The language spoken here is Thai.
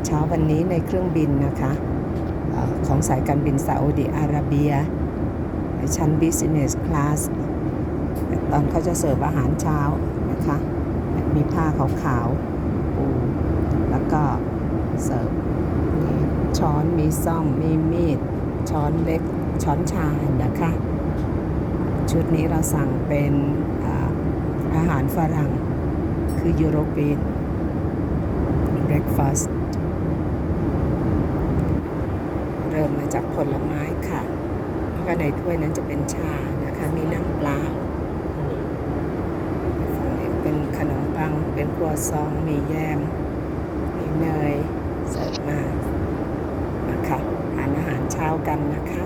เช้าวันนี้ในเครื่องบินนะคะของสายการบินซาอุดิอาระเบียในชั้น Business Class ตอนเขาจะเสิร์ฟอาหารเช้านะคะมีผ้าขาวๆปูแล้วก็เสิร์ฟมีช้อนมีซ่อมมีมีดช้อนเล็กช้อนชานะคะชุดนี้เราสั่งเป็นอาหารฝรั่งคือยูโรเปียนเบรคฟาสต์เริ่มมาจากผลไม้ค่ะแล้วก็ในถ้วยนั้นจะเป็นชานะคะมีน้ำเปล่าฝั่งนี้เป็นขนมปังเป็นครัวซองมีแยมมีเนยเสิร์ฟมานะคะทานอาหารเช้ากันนะคะ